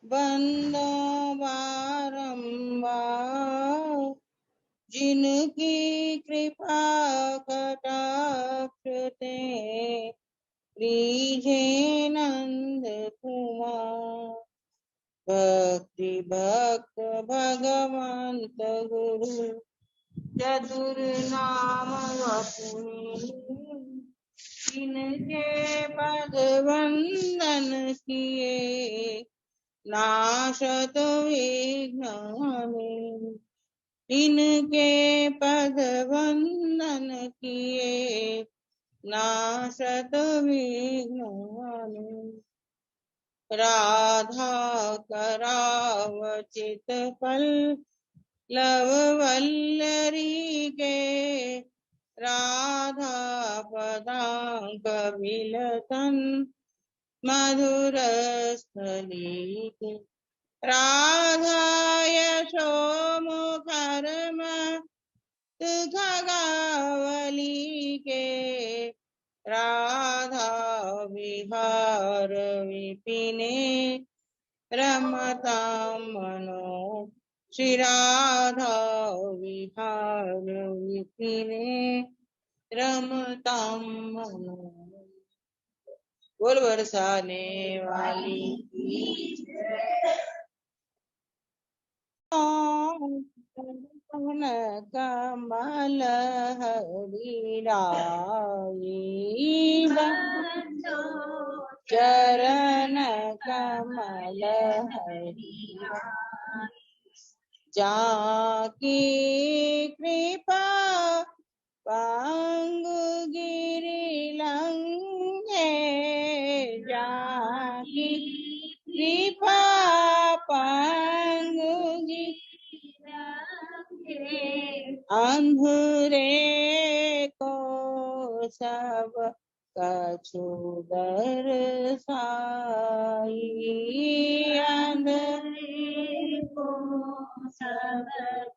बंदो बारंबार जिनकी कृपा कटाक्ष ते रीझे नंद कुमार। भक्ति भक्त भगवंत गुरु चतुर नाम वपुनी। इनके पद वंदन किए नाशत विघ्न हमें। इनके पद वंदन किए नाशत विघ्न हमें। राधा करावचित पल्लव वल्लरी के राधा पदांक विलसन मधुर स्थली के। राधा यशो मुखर खगावली के राधा विहार विपिने रमतां मनो। श्री राधा विहार विपिने रमतां मनो। बोल बरसाने वाली की कमल कमल हरिराई चरण कमल हरिराई। जाकी कृपा पांगु गिरि लंघे। जाकी कृपा पांगु अंधुरे को सब कछु दर्शाई। अंधुरे को सब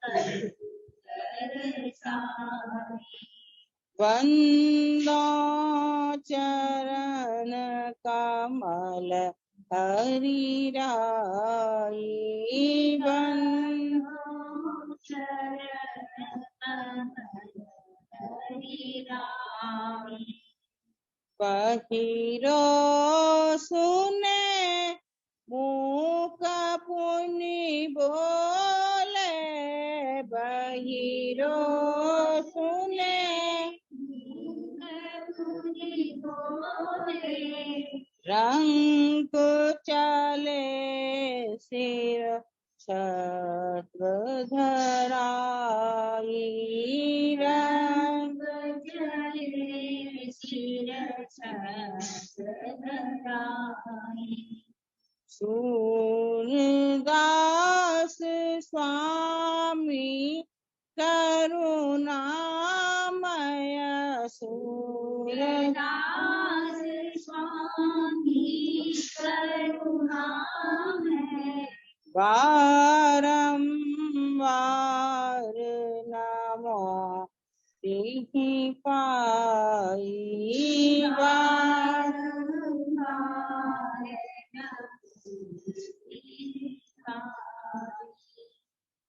कछु दर्शाई। वंदो चरण कमल हरिराई। वंदो चरण कमल हरिराई। पहिरो सुने मूक पुनि बोले। बहिरो सुने रंग चले सिर छत्र धराई। रंग चले सिर छत्र धराई। सूरदास स्वामी करुणामय। सूरदास स्वामी करुणामय। बारंबार नमो तिहि पाई। बारंबार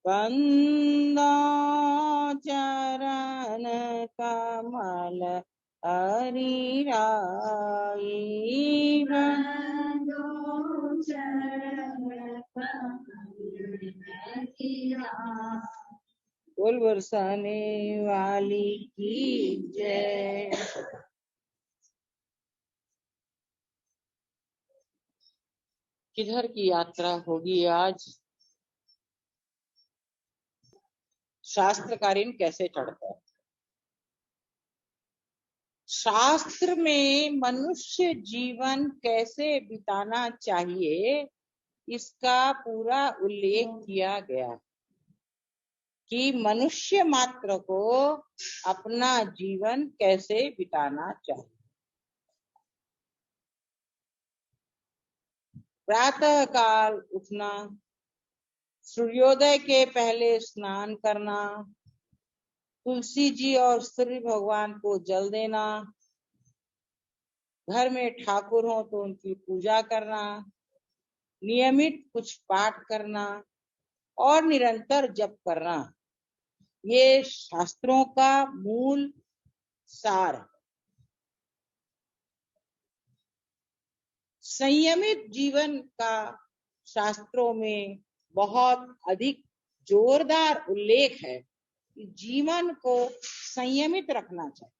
वंदो चरण कमल हरिराई। वंदो चरण कमल हरिराई। बोल बरसाने वाली की जय। किधर की यात्रा होगी आज? शास्त्रकारीन कैसे चढ़ता है? शास्त्र में मनुष्य जीवन कैसे बिताना चाहिए इसका पूरा उल्लेख किया गया कि मनुष्य मात्र को अपना जीवन कैसे बिताना चाहिए। प्रातः काल उठना, सूर्योदय के पहले स्नान करना, तुलसी जी और सूर्य भगवान को जल देना, घर में ठाकुर हो तो उनकी पूजा करना, नियमित कुछ पाठ करना और निरंतर जप करना, ये शास्त्रों का मूल सार है। संयमित जीवन का शास्त्रों में बहुत अधिक जोरदार उल्लेख है कि जीवन को संयमित रखना चाहिए।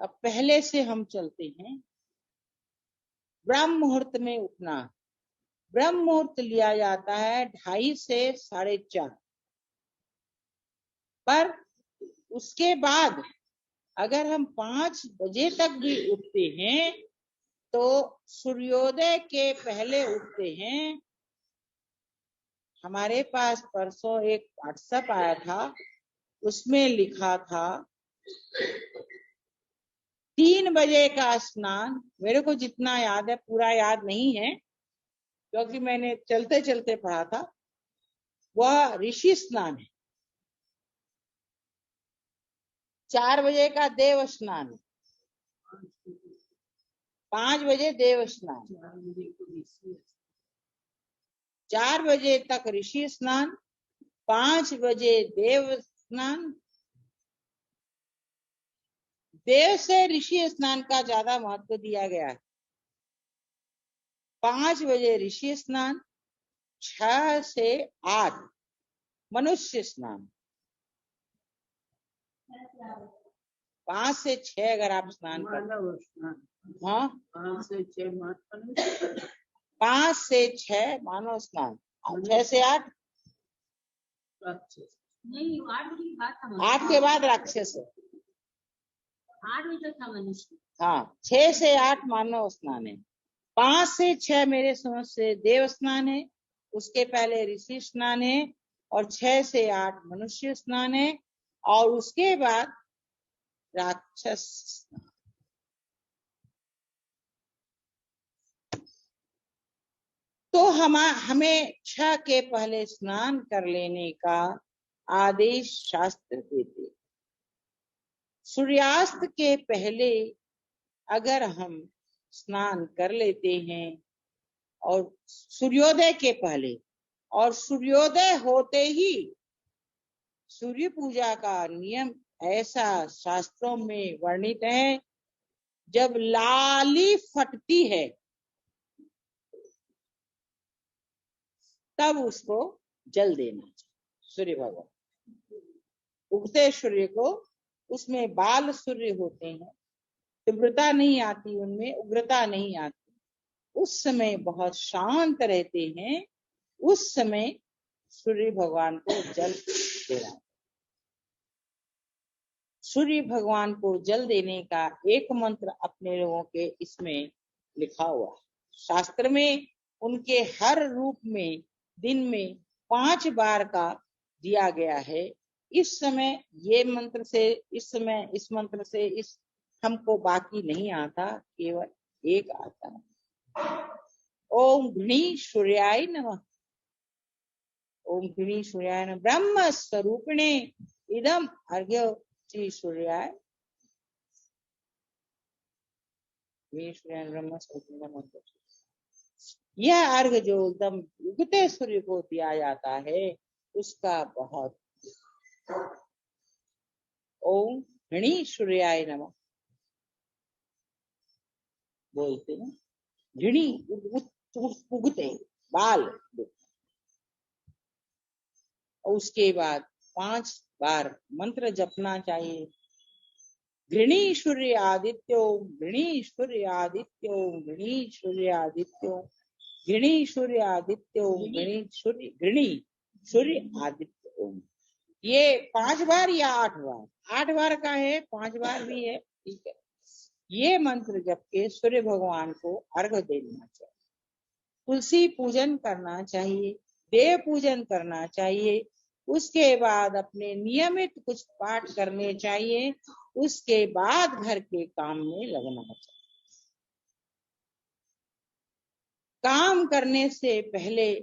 अब पहले से हम चलते हैं। ब्रह्म मुहूर्त में उठना। ब्रह्म मुहूर्त लिया जाता है 2:30 से 4:30, पर उसके बाद अगर हम 5 बजे तक भी उठते हैं तो सूर्योदय के पहले उठते हैं। हमारे पास परसों एक व्हाट्सएप आया था, उसमें लिखा था 3 बजे का स्नान। मेरे को जितना याद है, पूरा याद नहीं है क्योंकि मैंने चलते चलते पढ़ा था, वह ऋषि स्नान है। 4 बजे का देव स्नान है। 5 बजे देव स्नान, 4 बजे तक ऋषि स्नान, 5 बजे देव स्नान। देव से ऋषि स्नान का ज्यादा महत्व दिया गया है। 5 बजे ऋषि स्नान, 6 से 8 मनुष्य स्नान। 5 से 6 अगर आप स्नान करते, हाँ 5 से 6 मानव स्नान, 6 से 8 नहीं, 8 के बाद राक्षस है। 8 बजे था मनुष्य। हाँ, 6 से 8 मानव स्नान है। 5 से 6 मेरे समझ से देव स्नान है, उसके पहले ऋषि स्नान है, और 6 से 8 मनुष्य स्नान है, और उसके बाद राक्षस स्नान। तो हमें 6 के पहले स्नान कर लेने का आदेश शास्त्र देते। सूर्यास्त के पहले अगर हम स्नान कर लेते हैं, और सूर्योदय के पहले, और सूर्योदय होते ही सूर्य पूजा का नियम ऐसा शास्त्रों में वर्णित है, जब लाली फटती है तब उसको जल देना चाहिए। सूर्य भगवान उगते सूर्य को, उसमें बाल सूर्य होते हैं, तीव्रता नहीं आती, उनमें उग्रता नहीं आती, उस समय बहुत शांत रहते हैं, उस समय सूर्य भगवान को जल देना। सूर्य भगवान को जल देने का एक मंत्र अपने लोगों के इसमें लिखा हुआ है। शास्त्र में उनके हर रूप में दिन में 5 बार का दिया गया है। इस समय ये मंत्र से, इस समय इस मंत्र से, इस हमको बाकी नहीं आता, केवल एक आता है। ओम घृणी सूर्याय नमः। ओम घृणी सूर्याय नमः। ब्रह्म स्वरूपिणे इदम अर्घ्य श्री सूर्याय। यह अर्घ जो एकदम उगते सूर्य को दिया जाता है, उसका बहुत। ओम घृणी सूर्याय नमः बोलते हैं। घृणी उगते बाल, और उसके बाद 5 बार मंत्र जपना चाहिए। घृणी सूर्य आदित्यो, घृणी सूर्य आदित्यो, घृणी सूर्य आदित्यो, घृणी सूर्य आदित्यो, घृणी सूर्य आदित्यो। ये 5 बार या 8 बार? 8 बार का है, 5 बार भी है, ठीक है। ये मंत्र जप के सूर्य भगवान को अर्घ देना चाहिए। तुलसी पूजन करना चाहिए, देव पूजन करना चाहिए, उसके बाद अपने नियमित कुछ पाठ करने चाहिए, उसके बाद घर के काम में लगना चाहिए। काम करने से पहले,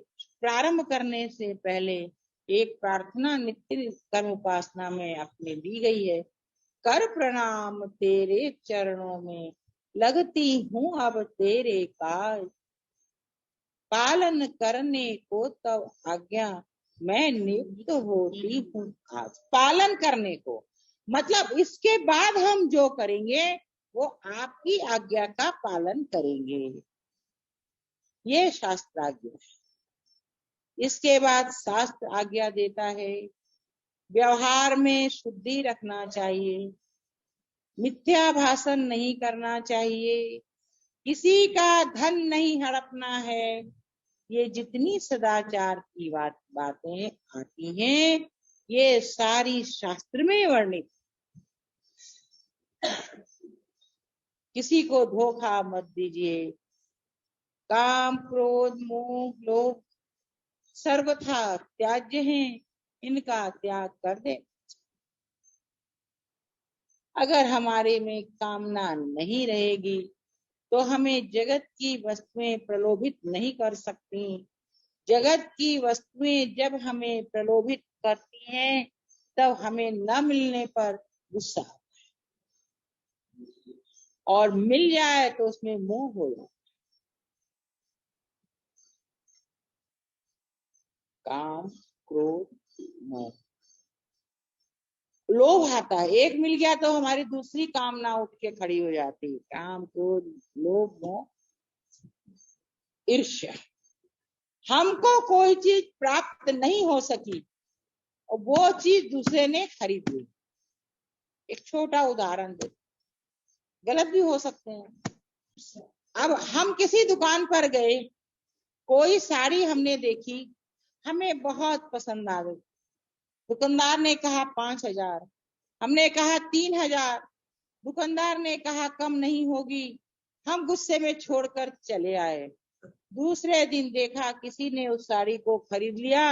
प्रारंभ करने से पहले एक प्रार्थना नित्य कर्म उपासना में अपने दी गई है। कर प्रणाम तेरे चरणों में, लगती हूँ अब तेरे काज। पालन करने को तब आज्ञा मैं नियुक्त होती हूँ आज। पालन करने को मतलब इसके बाद हम जो करेंगे वो आपकी आज्ञा का पालन करेंगे, ये शास्त्र आज्ञा। इसके बाद शास्त्र आज्ञा देता है व्यवहार में शुद्धि रखना चाहिए, मिथ्या भाषण नहीं करना चाहिए, किसी का धन नहीं हड़पना है। ये जितनी सदाचार की बातें आती हैं ये सारी शास्त्र में वर्णित। किसी को धोखा मत दीजिए, काम क्रोध मोह लोभ सर्वथा त्याज्य हैं, इनका त्याग कर दे। अगर हमारे में कामना नहीं रहेगी तो हमें जगत की वस्तुएं प्रलोभित नहीं कर सकती। जगत की वस्तुएं जब हमें प्रलोभित करती हैं तब हमें न मिलने पर गुस्सा और मिल जाए तो उसमें मोह हो जाए। काम क्रोध मोह, लोभ आता है, एक मिल गया तो हमारी दूसरी कामना उठ के खड़ी हो जाती है। काम क्रोध लोभ मोह ईर्ष्या। हमको कोई चीज प्राप्त नहीं हो सकी और वो चीज दूसरे ने खरीद ली। एक छोटा उदाहरण दे, गलत भी हो सकते हैं। अब हम किसी दुकान पर गए, कोई साड़ी हमने देखी, हमें बहुत पसंद आ गई। दुकानदार ने कहा 5,000, हमने कहा 3,000। दुकानदार ने कहा कम नहीं होगी। हम गुस्से में छोड़कर चले आए। दूसरे दिन देखा किसी ने उस साड़ी को खरीद लिया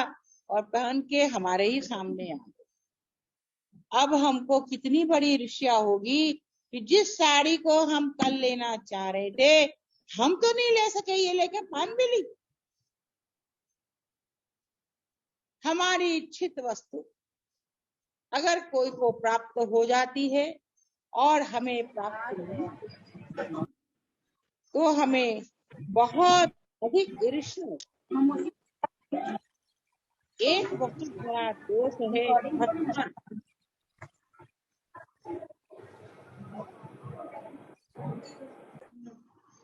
और पहन के हमारे ही सामने आ गई। अब हमको कितनी बड़ी ईर्ष्या होगी कि जिस साड़ी को हम कल लेना चाह रहे थे हम तो नहीं ले सके, ये लेके पहन भी ली। हमारी इच्छित वस्तु अगर कोई को प्राप्त हो जाती है और हमें प्राप्त नहीं तो हमें बहुत अधिक ईर्ष्या। एक बहुत बड़ा दोष है मत्सर।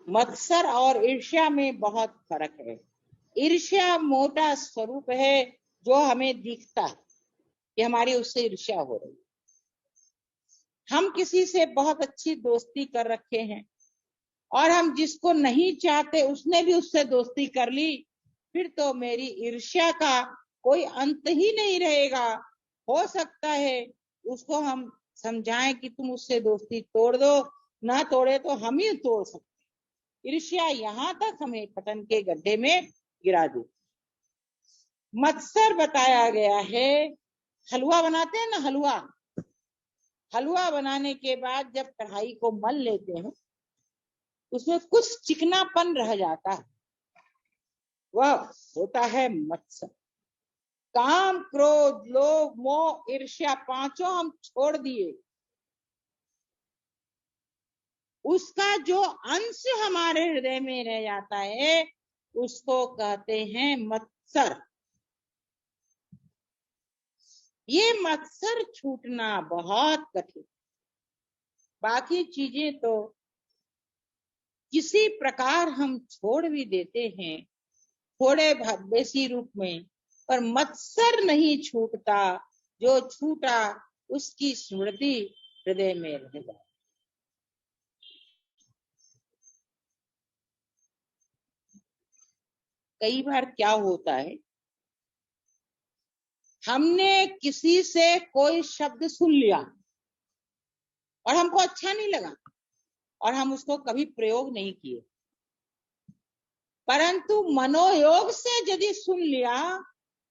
मत्सर और ईर्ष्या में बहुत फर्क है। ईर्ष्या मोटा स्वरूप है जो हमें दिखता है कि हमारी उससे ईर्ष्या हो रही। हम किसी से बहुत अच्छी दोस्ती कर रखे हैं और हम जिसको नहीं चाहते उसने भी उससे दोस्ती कर ली, फिर तो मेरी ईर्ष्या का कोई अंत ही नहीं रहेगा। हो सकता है उसको हम समझाएं कि तुम उससे दोस्ती तोड़ दो, ना तोड़े तो हम ही तोड़ सकते। ईर्ष्या यहाँ तक हमें पतन के गड्ढे में गिरा दी। मत्सर बताया गया है, हलवा बनाते हैं ना, हलवा बनाने के बाद जब कढ़ाई को मल लेते हैं उसमें कुछ चिकनापन रह जाता है, वह होता है मत्सर। काम क्रोध लोभ मोह ईर्ष्या पांचों हम छोड़ दिए, उसका जो अंश हमारे हृदय में रह जाता है उसको कहते हैं मत्सर। ये मत्सर छूटना बहुत कठिन। बाकी चीजें तो किसी प्रकार हम छोड़ भी देते हैं थोड़े बेसी रूप में, पर मत्सर नहीं छूटता। जो छूटा उसकी स्मृति हृदय में रह जाए। कई बार क्या होता है, हमने किसी से कोई शब्द सुन लिया और हमको अच्छा नहीं लगा और हम उसको कभी प्रयोग नहीं किए, परंतु मनोयोग से यदि सुन लिया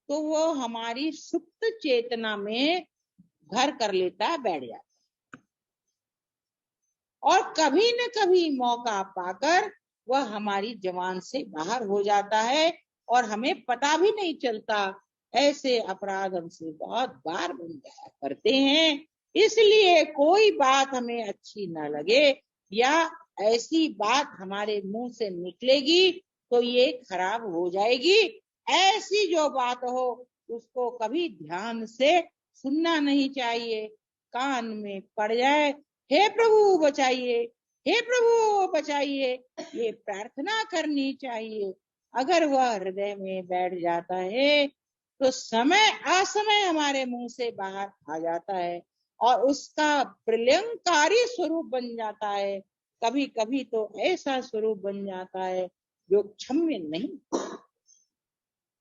तो वो हमारी सुप्त चेतना में घर कर लेता है, बैठ जाता है और कभी न कभी मौका पाकर वह हमारी जबान से बाहर हो जाता है और हमें पता भी नहीं चलता। ऐसे अपराध हमसे बहुत बार बन जाया करते हैं। इसलिए कोई बात हमें अच्छी न लगे या ऐसी बात हमारे मुंह से निकलेगी तो ये खराब हो जाएगी। ऐसी जो बात हो उसको कभी ध्यान से सुनना नहीं चाहिए। कान में पड़ जाए, हे प्रभु बचाइए, हे प्रभु बचाइए, ये प्रार्थना करनी चाहिए। अगर वह हृदय में बैठ जाता है तो समय असमय हमारे मुंह से बाहर आ जाता है और उसका प्रलयंकारी स्वरूप बन जाता है। कभी कभी तो ऐसा स्वरूप बन जाता है जो क्षम्य नहीं।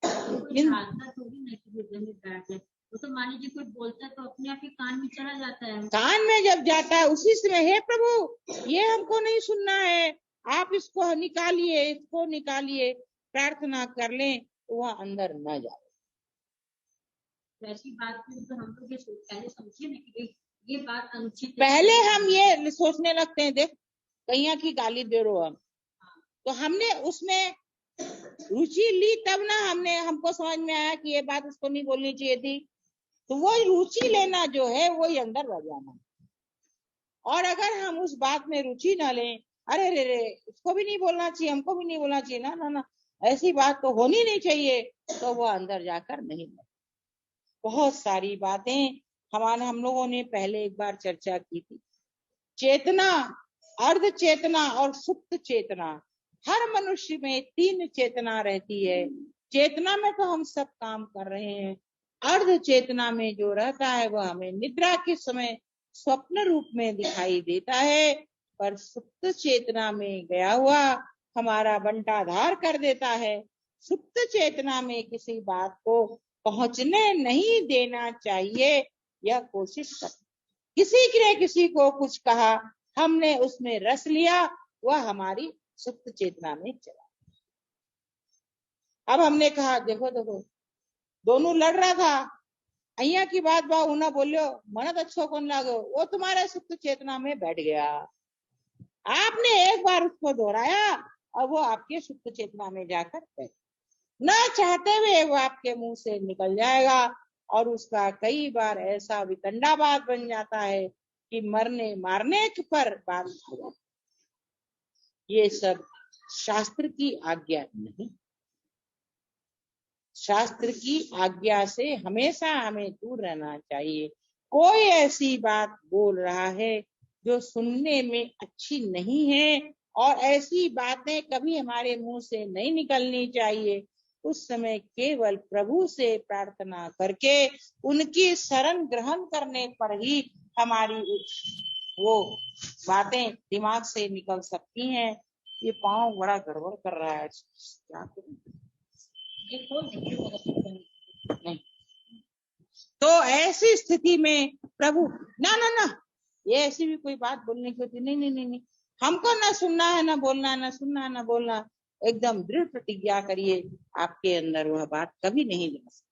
प्रार्थना थोड़ी नहीं कि हृदय में बैठ जाए, वो तो मान लीजिए कोई बोलता है तो अपने आप ही कान में चला जाता है। कान में जब जाता है उसी समय, हे प्रभु ये हमको नहीं सुनना है, आप इसको निकालिए, इसको निकालिए, प्रार्थना कर लें तो वह अंदर न जाए। ऐसी बात तो हम लोग ये पहले समझिए ना कि ये बात अनुचित है। पहले हम ये सोचने लगते हैं, देख कैया की गाली दे रहे हो हम, तो हमने उसमें रुचि ली तब ना हमको समझ में आया कि ये बात उसको नहीं बोलनी चाहिए थी। तो वो रुचि लेना जो है वो ही अंदर रह जाना। और अगर हम उस बात में रुचि न लें, अरे रे रे उसको भी नहीं बोलना चाहिए, हमको भी नहीं बोलना चाहिए, ना ना ना ऐसी बात तो होनी नहीं चाहिए, तो वो अंदर जाकर नहीं। बहुत सारी बातें हम लोगों ने पहले एक बार चर्चा की थी। चेतना, अर्ध चेतना और सुप्त चेतना। हर मनुष्य में 3 चेतना रहती है। चेतना में तो हम सब काम कर रहे हैं, अर्ध चेतना में जो रहता है वह हमें निद्रा के समय स्वप्न रूप में दिखाई देता है, पर सुप्त चेतना में गया हुआ हमारा बंटाधार कर देता है। सुप्त चेतना में किसी बात को पहुंचने नहीं देना चाहिए, यह कोशिश कर। किसी ने किसी को कुछ कहा, हमने उसमें रस लिया, वह हमारी सुप्त चेतना में चला। अब हमने कहा देखो देखो दोनों लड़ रहा था, अहिया की बात बा ना बोलियो, मन अच्छो कौन लागो, वो तुम्हारे सुप्त चेतना में बैठ गया। आपने एक बार उसको दोहराया और वो आपके सुप्त चेतना में जाकर बैठ, न चाहते हुए वो आपके मुंह से निकल जाएगा और उसका कई बार ऐसा वितंडावाद बन जाता है कि मरने मारने पर बात हो जाती। ये सब शास्त्र की आज्ञा नहीं। शास्त्र की आज्ञा से हमेशा हमें दूर रहना चाहिए। कोई ऐसी बात बोल रहा है जो सुनने में अच्छी नहीं है और ऐसी बातें कभी हमारे मुंह से नहीं निकलनी चाहिए। उस समय केवल प्रभु से प्रार्थना करके उनकी शरण ग्रहण करने पर ही हमारी वो बातें दिमाग से निकल सकती हैं। ये पाँव बड़ा गड़बड़ कर रहा है, क्या करूं? नहीं तो ऐसी स्थिति में प्रभु ना ना ना, ये ऐसी भी कोई बात बोलने की होती नहीं, नहीं नहीं नहीं, हमको ना सुनना है, ना बोलना, ना सुनना, ना बोलना। एकदम दृढ़ प्रतिज्ञा करिए, आपके अंदर वह बात कभी नहीं जा सकती।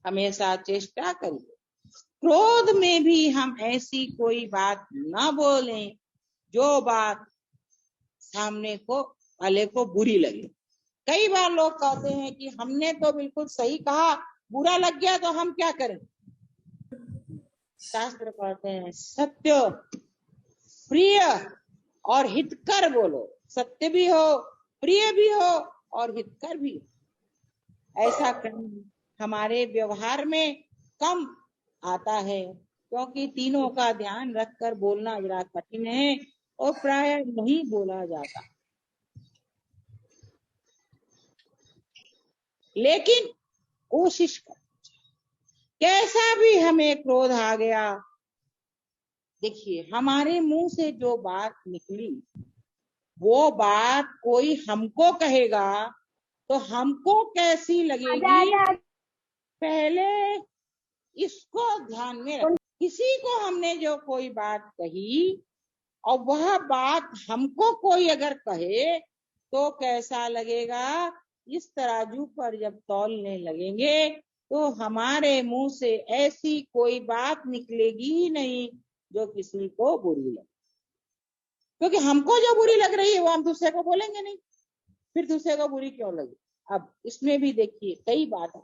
हमेशा चेष्टा करिए क्रोध में भी हम ऐसी कोई बात ना बोलें जो बात सामने को वाले को बुरी लगे। कई बार लोग कहते हैं कि हमने तो बिल्कुल सही कहा, बुरा लग गया तो हम क्या करें। शास्त्र कहते हैं सत्य, प्रिय और हितकर बोलो। सत्य भी हो, प्रिय भी हो और हितकर भी हो। ऐसा करना हमारे व्यवहार में कम आता है, क्योंकि तीनों का ध्यान रखकर बोलना जरा कठिन है और प्राय नहीं बोला जाता। लेकिन कोशिश कर, कैसा भी हमें क्रोध आ गया, देखिए हमारे मुंह से जो बात निकली वो बात कोई हमको कहेगा तो हमको कैसी लगेगी, पहले इसको ध्यान में रख। किसी को हमने जो कोई बात कही और वह बात हमको कोई अगर कहे तो कैसा लगेगा। इस तराजू पर जब तौलने लगेंगे तो हमारे मुंह से ऐसी कोई बात निकलेगी ही नहीं जो किसी को बुरी लगे, क्योंकि हमको जो बुरी लग रही है वो हम दूसरे को बोलेंगे नहीं, फिर दूसरे को बुरी क्यों लगे। अब इसमें भी देखिए कई बात है,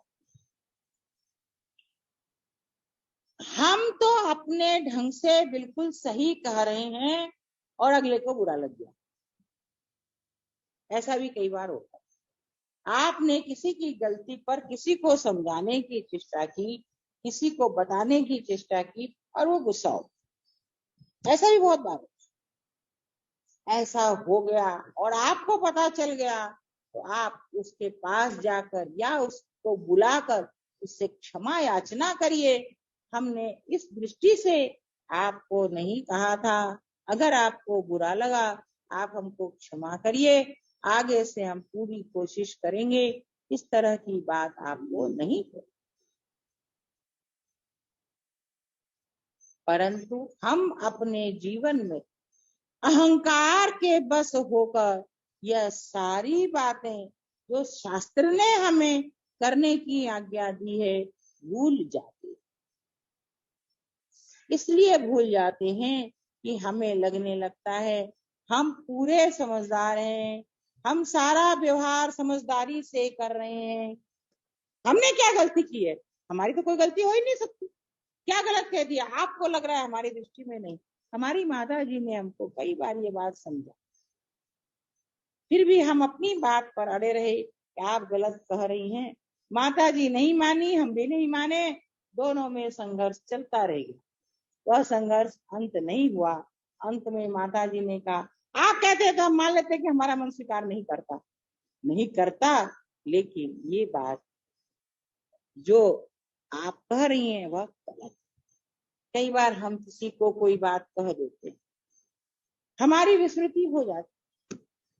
हम तो अपने ढंग से बिल्कुल सही कह रहे हैं और अगले को बुरा लग गया। ऐसा भी कई बार होता है। आपने किसी की गलती पर किसी को समझाने की चेष्टा की, किसी को बताने की चेष्टा की और वो गुस्सा हो, ऐसा भी बहुत बार ऐसा हो गया और आपको पता चल गया तो आप उसके पास जाकर या उसको बुलाकर उससे क्षमा याचना करिए। हमने इस दृष्टि से आपको नहीं कहा था, अगर आपको बुरा लगा आप हमको क्षमा करिए, आगे से हम पूरी कोशिश करेंगे इस तरह की बात आपको नहीं हो। परंतु हम अपने जीवन में अहंकार के बस होकर यह सारी बातें जो शास्त्र ने हमें करने की आज्ञा दी है भूल जाते हैं। इसलिए भूल जाते हैं कि हमें लगने लगता है हम पूरे समझदार हैं, हम सारा व्यवहार समझदारी से कर रहे हैं। हमने क्या गलती की है? हमारी तो कोई गलती हो ही नहीं सकती। क्या गलत कह दिया? आपको लग रहा है, हमारी दृष्टि में नहीं। हमारी माता जी ने हमको कई बार ये बात समझा, फिर भी हम अपनी बात पर अड़े रहे कि आप गलत कह रही हैं। माता जी नहीं मानी, हम भी नहीं माने, दोनों में संघर्ष चलता रहेगा। वह संघर्ष अंत नहीं हुआ। अंत में माता जी ने कहा, आप कहते हैं तो हम मान लेते कि हमारा मन स्वीकार नहीं करता, लेकिन ये बात जो आप कह रही हैं वह गलत। कई बार हम किसी को कोई बात कह देते हैं, हमारी विस्मृति हो जाती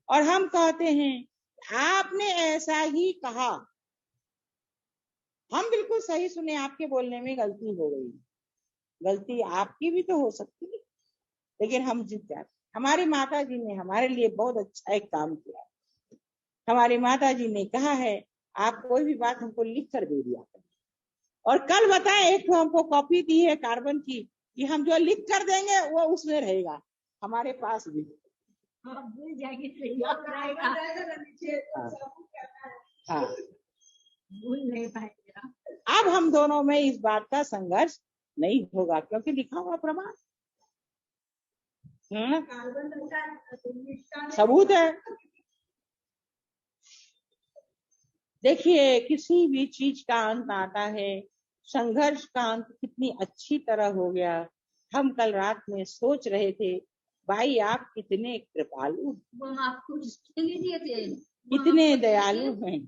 और हम कहते हैं आपने ऐसा ही कहा। हम बिल्कुल सही सुने, आपके बोलने में गलती हो गई। गलती आपकी भी तो हो सकती है, लेकिन हम जीत जाते। हमारी माता जी ने हमारे लिए बहुत अच्छा एक काम किया। हमारी माता जी ने कहा है आप कोई भी बात हमको लिख कर दे दिया करें। और कल बताएं, एक तो हमको कॉपी दी है कार्बन की कि हम जो लिख कर देंगे वो उसमें रहेगा हमारे पास भी। भूल जाएगी तो याद रहेगा। हाँ, भूल नहीं पाएगा। अब हम दोनों में इस बात का संघर्ष नहीं होगा क्योंकि लिखा हुआ प्रमाण सबूत है। देखिए, किसी भी चीज का अंत आता है, संघर्ष का अंत कितनी अच्छी तरह हो गया। हम कल रात में सोच रहे थे, भाई आप कितने कृपालु, वो हम आपको दिए थे, कितने दयालु हैं,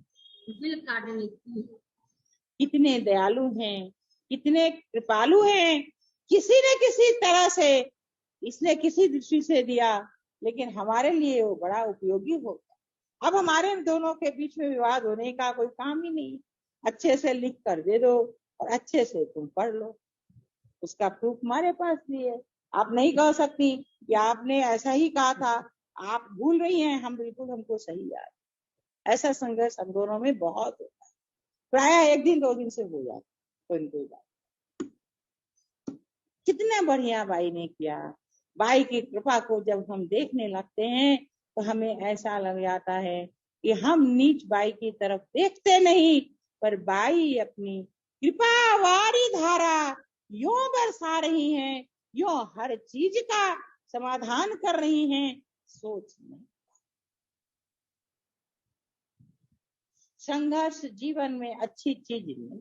बिल काटने की, कितने दयालु हैं, कितने कृपालु हैं। किसी न किसी तरह से इसने किसी दृष्टि से दिया, लेकिन हमारे लिए वो बड़ा उपयोगी हो। अब हमारे दोनों के बीच में विवाद होने का कोई काम ही नहीं। अच्छे से लिख कर दे दो और अच्छे से तुम पढ़ लो, उसका प्रूफ हमारे पास भी है। आप नहीं कह सकती कि आपने ऐसा ही कहा था, आप भूल रही हैं, हम बिल्कुल हमको सही याद। ऐसा संघर्ष हम दोनों में बहुत होता है, प्राय एक दिन 2 दिन से हो जाता कोई कोई बात। कितना बढ़िया बाई ने किया। बाई की कृपा को जब हम देखने लगते हैं तो हमें ऐसा लग जाता है कि हम नीच बाई की तरफ देखते नहीं, पर बाई अपनी कृपा वारी धारा यूं बरसा रही हैं, यूं हर चीज का समाधान कर रही हैं। सोच नहीं, संघर्ष जीवन में अच्छी चीज नहीं।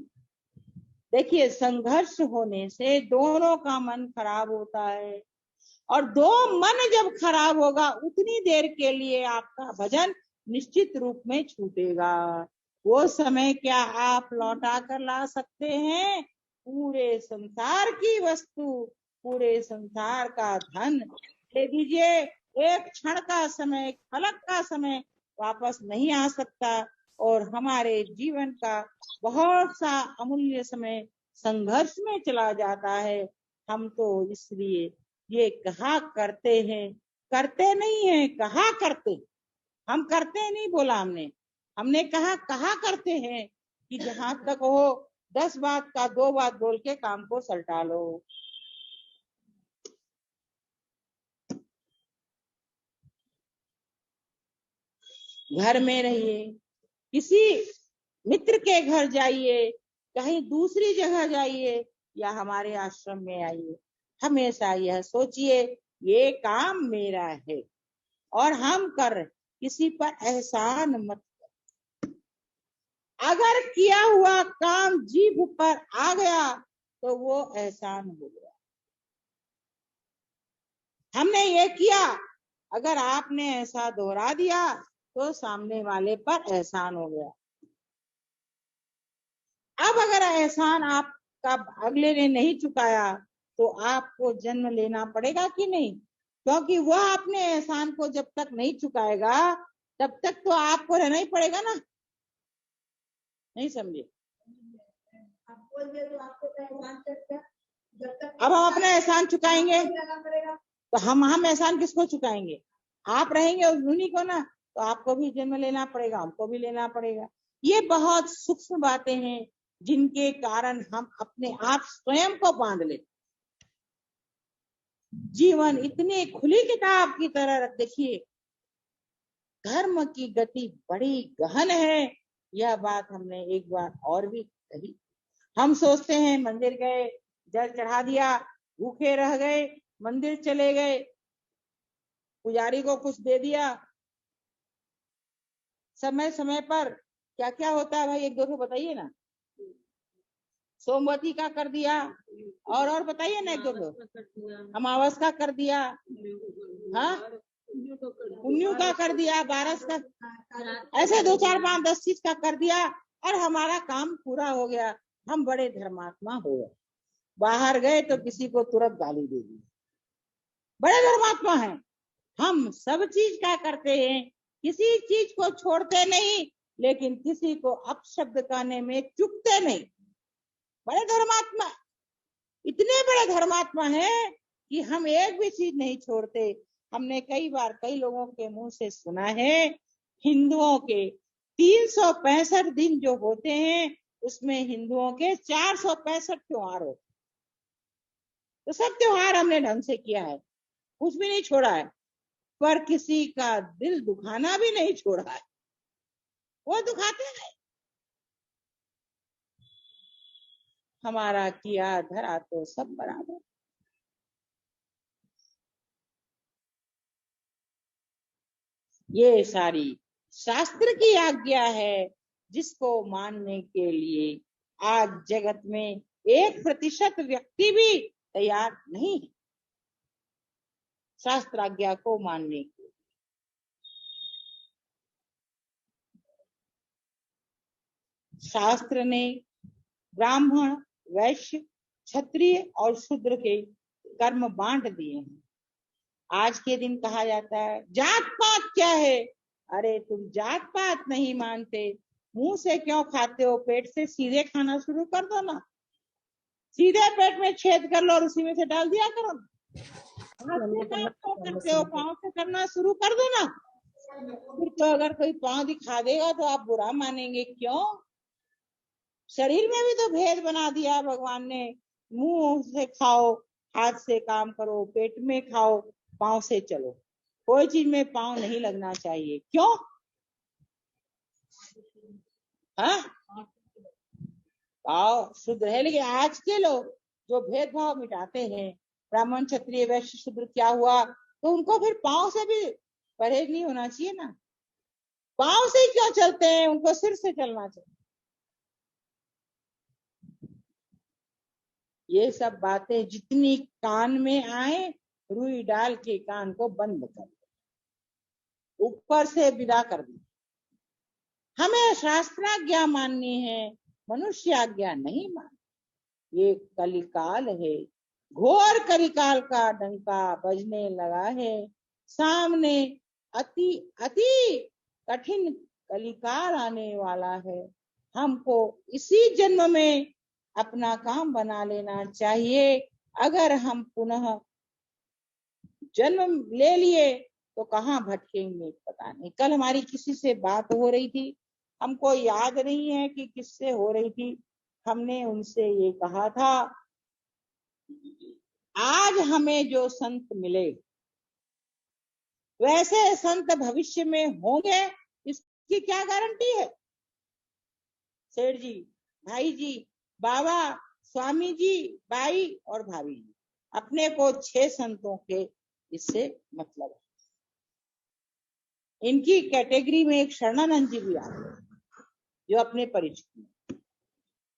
देखिए, संघर्ष होने से दोनों का मन खराब होता है, और दो मन जब खराब होगा उतनी देर के लिए आपका भजन निश्चित रूप में छूटेगा। वो समय क्या आप लौटा कर ला सकते हैं? पूरे संसार की वस्तु, पूरे संसार का धन दे दीजिए, एक क्षण का समय, एक पलक का समय वापस नहीं आ सकता। और हमारे जीवन का बहुत सा अमूल्य समय संघर्ष में चला जाता है। हम तो इसलिए ये कहा करते हैं, करते नहीं है, कहा करते। हम करते नहीं बोला हमने कहा करते हैं कि जहां तक हो 10 बात का 2 बात बोल के काम को सलटा लो। घर में रहिए, किसी मित्र के घर जाइए, कहीं दूसरी जगह जाइए या हमारे आश्रम में आइए, हमेशा यह सोचिए ये काम मेरा है और हम कर, किसी पर एहसान मत कर। अगर किया हुआ काम जीभ पर आ गया तो वो एहसान हो गया। हमने ये किया, अगर आपने ऐसा दोहरा दिया तो सामने वाले पर एहसान हो गया। अब अगर एहसान आपका अगले ने नहीं चुकाया तो आपको जन्म लेना पड़ेगा कि नहीं? क्योंकि वह अपने एहसान को जब तक नहीं चुकाएगा तब तक तो आपको रहना ही पड़ेगा ना। नहीं समझे? आप बोल दिए तो आपको तो एहसान चढ़ता, जब तक अब हम अपना एहसान चुकाएंगे करना पड़ेगा। तो हम एहसान किसको चुकाएंगे? आप रहेंगे उस धुनी को ना, तो आपको भी जन्म लेना पड़ेगा, हमको भी लेना पड़ेगा। ये बहुत सूक्ष्म बातें हैं जिनके कारण हम अपने आप स्वयं को बांध लेते। जीवन इतनी खुली किताब की तरह रख, देखिए धर्म की गति बड़ी गहन है। यह बात हमने एक बार और भी कही। हम सोचते हैं मंदिर गए, जल चढ़ा दिया, भूखे रह गए, मंदिर चले गए, पुजारी को कुछ दे दिया। समय समय पर क्या क्या होता है भाई, एक दो तो बताइए ना। सोमवती का कर दिया, और बताइए ना एक दो। अमावस का कर दिया, हाँ पुण्यू का कर दिया, बारस का, ऐसे 2 4 5 10 चीज का कर दिया और हमारा काम पूरा हो गया। हम बड़े धर्मात्मा हो गए। बाहर गए तो किसी को तुरंत गाली दे दी, बड़े धर्मात्मा हैं। हम सब चीज क्या करते हैं, किसी चीज को छोड़ते नहीं, लेकिन किसी को अपशब्द कहने में चूकते नहीं। बड़े धर्मात्मा, इतने बड़े धर्मात्मा हैं कि हम एक भी चीज नहीं छोड़ते। हमने कई बार कई लोगों के मुंह से सुना है, हिंदुओं के 365 दिन जो होते हैं उसमें हिंदुओं के 465 त्योहार होते। तो सब त्योहार हमने ढंग से किया है, कुछ भी नहीं छोड़ा है, पर किसी का दिल दुखाना भी नहीं छोड़ा है, वो दुखाते हैं। हमारा किया धरा तो सब बराबर। ये सारी शास्त्र की आज्ञा है, जिसको मानने के लिए आज जगत में 1% व्यक्ति भी तैयार नहीं है, शास्त्र आज्ञा को मानने के। शास्त्र ने ब्राह्मण, वैश्य, क्षत्रिय और शूद्र के कर्म बांट दिए हैं। आज के दिन कहा जाता है जात पात क्या है? अरे तुम जात पात नहीं मानते, मुंह से क्यों खाते हो? पेट से सीधे खाना शुरू कर दो ना, सीधे पेट में छेद कर लो और उसी में से डाल दिया करो। हाथ से काम क्यों करते हो? पाँव से करना शुरू कर दो ना। फिर तो अगर कोई पाँव दिखा देगा तो आप बुरा मानेंगे, क्यों? शरीर में भी तो भेद बना दिया भगवान ने। मुंह से खाओ, हाथ से काम करो, पेट में खाओ, पाँव से चलो। कोई चीज में पाँव नहीं लगना चाहिए, क्यों? हाँ, पाँव शुद्ध है। लेकिन आज के लोग जो भेदभाव मिटाते हैं, ब्राह्मण, क्षत्रिय, वैश्य, शूद्र क्या हुआ, तो उनको फिर पाँव से भी परहेज नहीं होना चाहिए ना। पाँव से ही क्यों चलते हैं? उनको सिर से चलना चाहिए। ये सब बातें जितनी कान में आए, रुई डाल के कान को बंद कर, ऊपर से विदा कर दी। हमें शास्त्राज्ञा माननी है, मनुष्य आज्ञा नहीं माननी। ये कलिकाल है, घोर कलिकाल का डंका बजने लगा है। सामने अति अति कठिन कलिकाल आने वाला है। हमको इसी जन्म में अपना काम बना लेना चाहिए। अगर हम पुनः जन्म ले लिए तो कहाँ भटकेंगे पता नहीं। कल हमारी किसी से बात हो रही थी, हमको याद नहीं है कि किससे हो रही थी। हमने उनसे ये कहा था, आज हमें जो संत मिले वैसे संत भविष्य में होंगे, इसकी क्या गारंटी है? सेठ जी, भाई जी, बाबा, स्वामी जी, बाई और भाभी जी, अपने को 6 संतों के इससे मतलब है। इनकी कैटेगरी में एक शरणानंद जी भी आते हैं जो अपने परिचित हैं।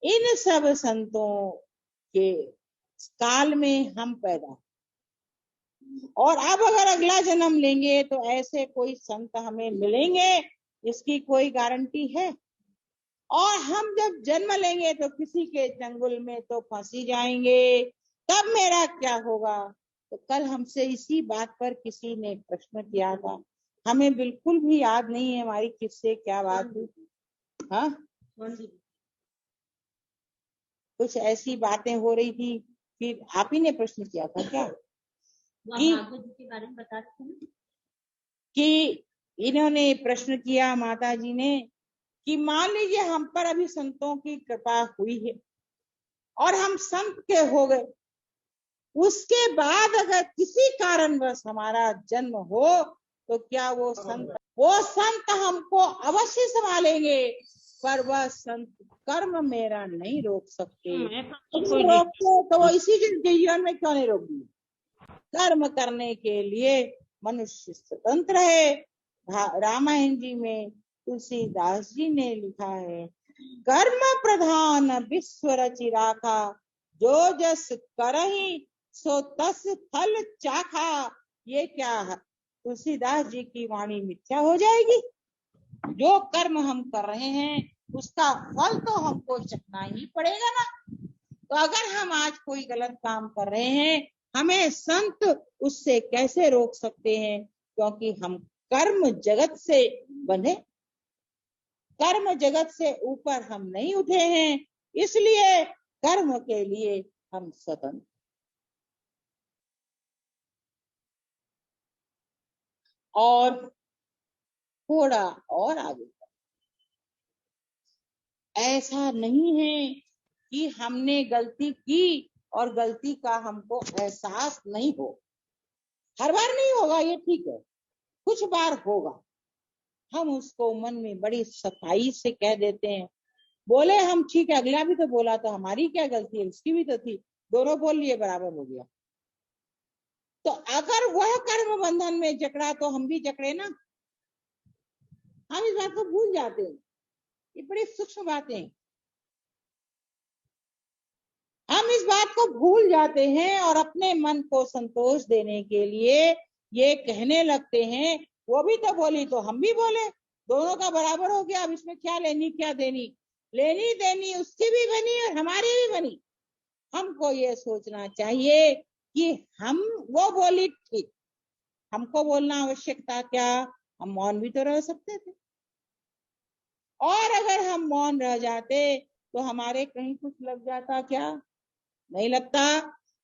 इन सब संतों के काल में हम पैदा, और अब अगर अगला जन्म लेंगे तो ऐसे कोई संत हमें मिलेंगे, इसकी कोई गारंटी है? और हम जब जन्म लेंगे तो किसी के चंगुल में तो फंसी जाएंगे, तब मेरा क्या होगा? तो कल हमसे इसी बात पर किसी ने प्रश्न किया था, हमें बिल्कुल भी याद नहीं है हमारी किससे क्या बात हुई। हाँ, कुछ ऐसी बातें हो रही थी, फिर आप ही ने प्रश्न किया था क्या भागवत जी के बारे में बता रहे थे ना कि इन्होंने प्रश्न किया माता जी ने कि मान लीजिए हम पर अभी संतों की कृपा हुई है और हम संत के हो गए, उसके बाद अगर किसी कारणवश हमारा जन्म हो तो क्या वो संत हमको अवश्य संभालेंगे, पर वह संत कर्म मेरा नहीं रोक सकते। रोकते तो वो इसी जीवन में क्यों नहीं रोकेंगे? कर्म करने के लिए मनुष्य स्वतंत्र है। रामायण जी में तुलसीदास जी ने लिखा है, कर्म प्रधान विश्व रचि राखा, जो जस करहि सो तस फल चाखा। ये क्या है? तुलसीदास जी की वाणी मिथ्या हो जाएगी? जो कर्म हम कर रहे हैं उसका फल तो हमको चखना ही पड़ेगा ना। तो अगर हम आज कोई गलत काम कर रहे हैं, हमें संत उससे कैसे रोक सकते हैं? क्योंकि हम कर्म जगत से बंधे, कर्म जगत से ऊपर हम नहीं उठे हैं, इसलिए कर्म के लिए हम स्वतंत्र। और थोड़ा और आगे, ऐसा नहीं है कि हमने गलती की और गलती का हमको एहसास नहीं हो। हर बार नहीं होगा ये ठीक है, कुछ बार होगा, हम उसको मन में बड़ी सफाई से कह देते हैं, बोले हम ठीक है, अगला भी तो बोला तो हमारी क्या गलती है, उसकी भी तो थी, दोनों बोल लिए बराबर हो गया। तो अगर वह कर्म बंधन में जकड़ा तो हम भी जकड़े ना। हम इस बात को भूल जाते हैं, ये बड़ी सूक्ष्म बातें, हम इस बात को भूल जाते हैं और अपने मन को संतोष देने के लिए ये कहने लगते हैं, वो भी तो बोली तो हम भी बोले, दोनों का बराबर हो गया, अब इसमें क्या लेनी क्या देनी, लेनी देनी उसकी भी बनी और हमारी भी बनी। हमको ये सोचना चाहिए कि हम वो बोली ठीक, हमको बोलना आवश्यकता क्या, हम मौन भी तो रह सकते थे। और अगर हम मौन रह जाते तो हमारे कहीं कुछ लग जाता क्या? नहीं लगता।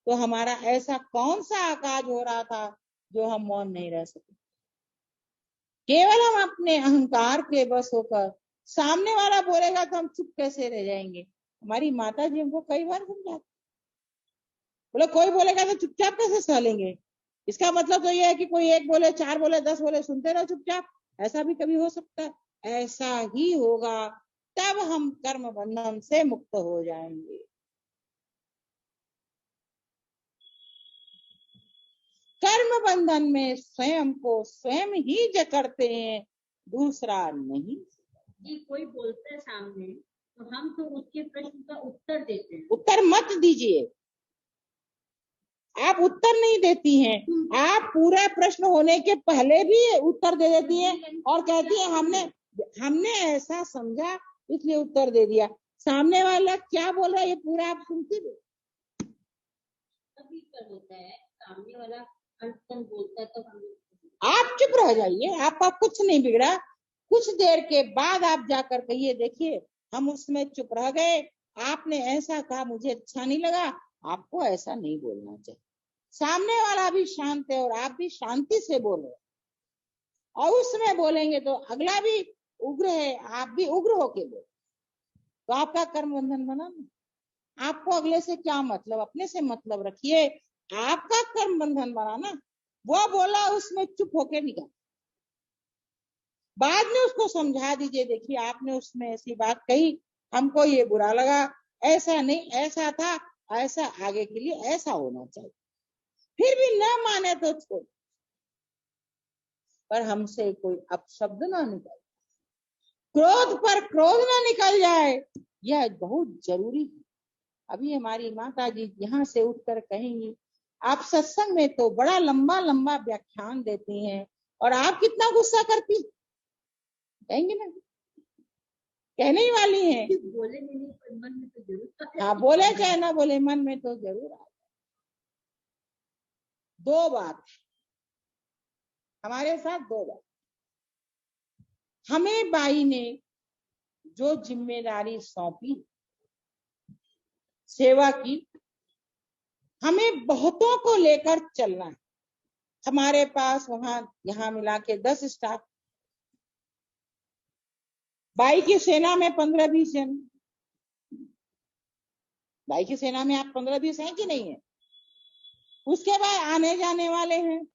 तो हमारा ऐसा कौन सा आकाज हो रहा था जो हम मौन नहीं रह सके? केवल हम अपने अहंकार के बस होकर, सामने वाला बोलेगा तो हम चुप कैसे रह जाएंगे? हमारी माता जी हमको कई बार समझाती, बोले कोई बोलेगा तो चुपचाप कैसे सह लेंगे? इसका मतलब तो ये है कि कोई एक बोले, चार बोले, 10 बोले, सुनते रहो चुपचाप। ऐसा भी कभी हो सकता है? ऐसा ही होगा, तब हम कर्म बंधन से मुक्त हो जाएंगे। कर्म बंधन में स्वयं को स्वयं ही जकड़ते हैं, दूसरा नहीं। जी कोई बोलता है सामने तो हम तो उसके प्रश्न का उत्तर देते हैं। उत्तर मत दीजिए, आप उत्तर नहीं देती हैं, आप पूरा प्रश्न होने के पहले भी उत्तर दे देती हैं और कहती है हमने ऐसा समझा इसलिए उत्तर दे दिया। सामने वाला क्या बोल रहा है ये पूरा आप सुनती हो? तभी कर होता है, सामने वाला अंतन बोलता है तो हम आप चुप रह जाइए, आपका कुछ नहीं बिगड़ा। कुछ देर के बाद आप जाकर कहिए, देखिए हम उसमें चुप रह गए, आपने ऐसा कहा मुझे अच्छा नहीं लगा, आपको ऐसा नहीं बोलना चाहिए। सामने वाला भी शांत है और आप भी शांति से बोलो, और उसमें बोलेंगे तो अगला भी उग्र है, आप भी उग्र होके बोलो, तो आपका कर्म बंधन बना ना। आपको अगले से क्या मतलब, अपने से मतलब रखिए, आपका कर्म बंधन बना ना। वो बोला उसमें चुप होके निकल, बाद में उसको समझा दीजिए, देखिए आपने उसमें ऐसी बात कही, हमको ये बुरा लगा, ऐसा नहीं ऐसा था, ऐसा आगे के लिए ऐसा होना चाहिए। फिर भी न माने तो छोड़, पर हमसे कोई अपशब्द ना निकल, क्रोध पर क्रोध ना निकल जाए, यह बहुत जरूरी है। अभी हमारी माता जी यहाँ से उठकर कहेंगी, आप सत्संग में तो बड़ा लंबा लंबा व्याख्यान देती हैं और आप कितना गुस्सा करती, कहेंगी ना, कहने ही वाली हैं। बोले नहीं पर मन में तो जरूर। हाँ, बोले चाहे ना बोले, मन में तो जरूर आ जाए। दो बात हमारे साथ, दो बात। हमें बाई ने जो जिम्मेदारी सौंपी, सेवा की, हमें बहुतों को लेकर चलना है। हमारे पास वहां यहाँ मिला के 10 स्टाफ, बाई की सेना में 15-20 जन। बाई की सेना में आप 15-20 हैं कि नहीं है? उसके बाद आने जाने वाले हैं,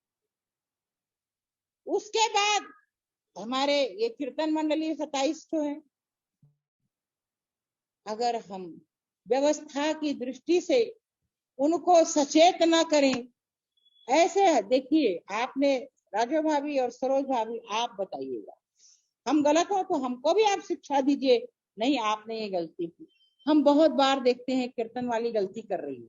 उसके बाद हमारे ये कीर्तन मंडली 27 तो है। अगर हम व्यवस्था की दृष्टि से उनको सचेत न करें, ऐसे देखिए, आपने राजू भाभी और सरोज भाभी, आप बताइएगा, हम गलत हो तो हमको भी आप शिक्षा दीजिए, नहीं आपने ये गलती की। हम बहुत बार देखते हैं कीर्तन वाली गलती कर रही है,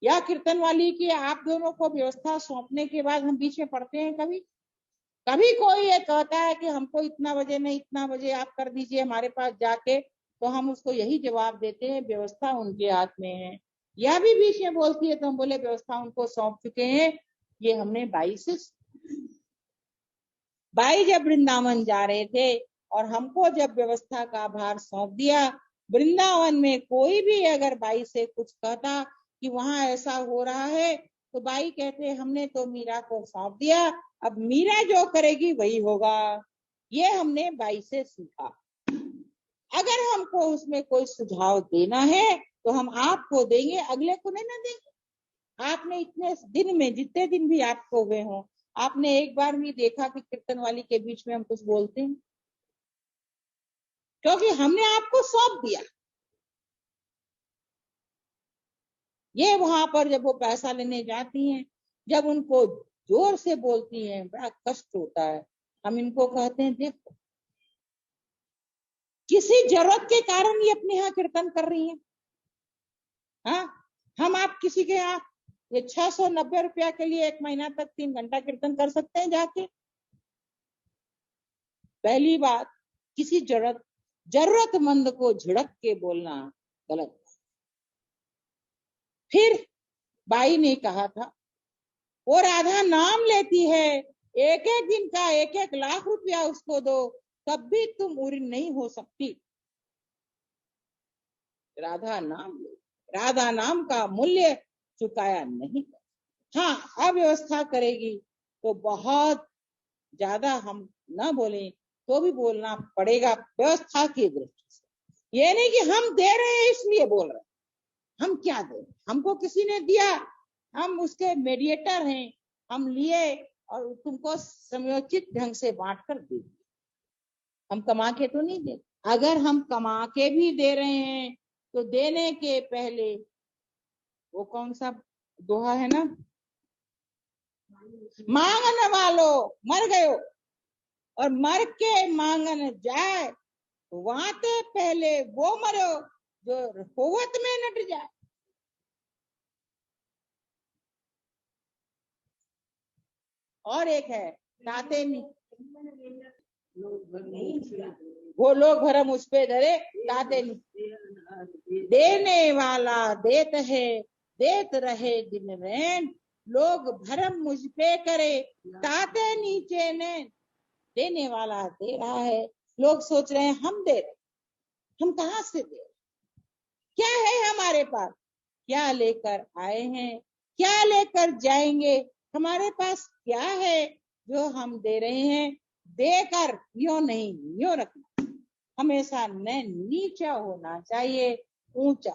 या कीर्तन वाली की आप दोनों को व्यवस्था सौंपने के बाद हम बीच में पढ़ते हैं, कभी कभी कोई ये कहता है कि हमको इतना बजे नहीं, इतना बजे आप कर दीजिए हमारे पास जाके, तो हम उसको यही जवाब देते हैं, व्यवस्था उनके हाथ में है। यह भी बीच में बोलती है तो हम बोले व्यवस्था उनको सौंप चुके हैं। ये हमने बाई जब वृंदावन जा रहे थे और हमको जब व्यवस्था का भार सौंप दिया, वृंदावन में कोई भी अगर बाई से कुछ कहता कि वहां ऐसा हो रहा है, तो बाई कहते हमने तो मीरा को सौंप दिया, अब मीरा जो करेगी वही होगा। ये हमने बाई से सीखा। अगर हमको उसमें कोई सुझाव देना है तो हम आपको देंगे, अगले को नहीं ना देंगे। आपने इतने दिन में, जितने दिन भी आपको हुए हों, आपने एक बार भी देखा कि कीर्तन वाली के बीच में हम कुछ बोलते हैं? क्योंकि हमने आपको सौंप दिया। ये वहां पर जब वो पैसा लेने जाती हैं, जब उनको जोर से बोलती हैं, बड़ा कष्ट होता है। हम इनको कहते हैं, देखो किसी जरूरत के कारण ये अपने यहाँ कीर्तन कर रही हैं। हाँ, हम आप किसी के यहाँ ये 690 रुपया के लिए 1 महीना तक 3 घंटा कीर्तन कर सकते हैं जाके? पहली बात, किसी जरूरतमंद को झिड़क के बोलना गलत। फिर बाई ने कहा था, वो राधा नाम लेती है, एक एक दिन का 1-1 लाख रुपया उसको दो, तब भी तुम उरी नहीं हो सकती। राधा नाम का मूल्य चुकाया नहीं। हाँ, अव्यवस्था करेगी तो बहुत ज्यादा हम ना बोले तो भी बोलना पड़ेगा व्यवस्था की दृष्टि से। ये नहीं कि हम दे रहे हैं इसलिए बोल रहे हैं। हम क्या दे, हमको किसी ने दिया, हम उसके मेडिएटर हैं, हम लिए और तुमको समयोचित ढंग से बांट कर दे दिए। हम कमा के तो नहीं दे। अगर हम कमा के भी दे रहे हैं तो देने के पहले वो कौन सा दोहा है ना, मांगन वालो मर गयो और मर के मांगन जाए, वहां ते पहले वो मरो जो होवत में नट जाए। और एक है ताते नहीं, वो लोग भरम उस पे धरे, ताते नहीं। देने वाला देत है, देत रहे दिन रैन, लोग भरम मुझ पे करे, ताते नीचे ने। देने वाला दे रहा है, लोग सोच रहे हैं हम दे रहे, हम कहाँ से दे रहे? क्या है हमारे पास? क्या लेकर आए हैं, क्या लेकर जाएंगे? हमारे पास क्या है जो हम दे रहे हैं? देकर यो नहीं, यो रखना। हमेशा न नीचा होना चाहिए, ऊंचा।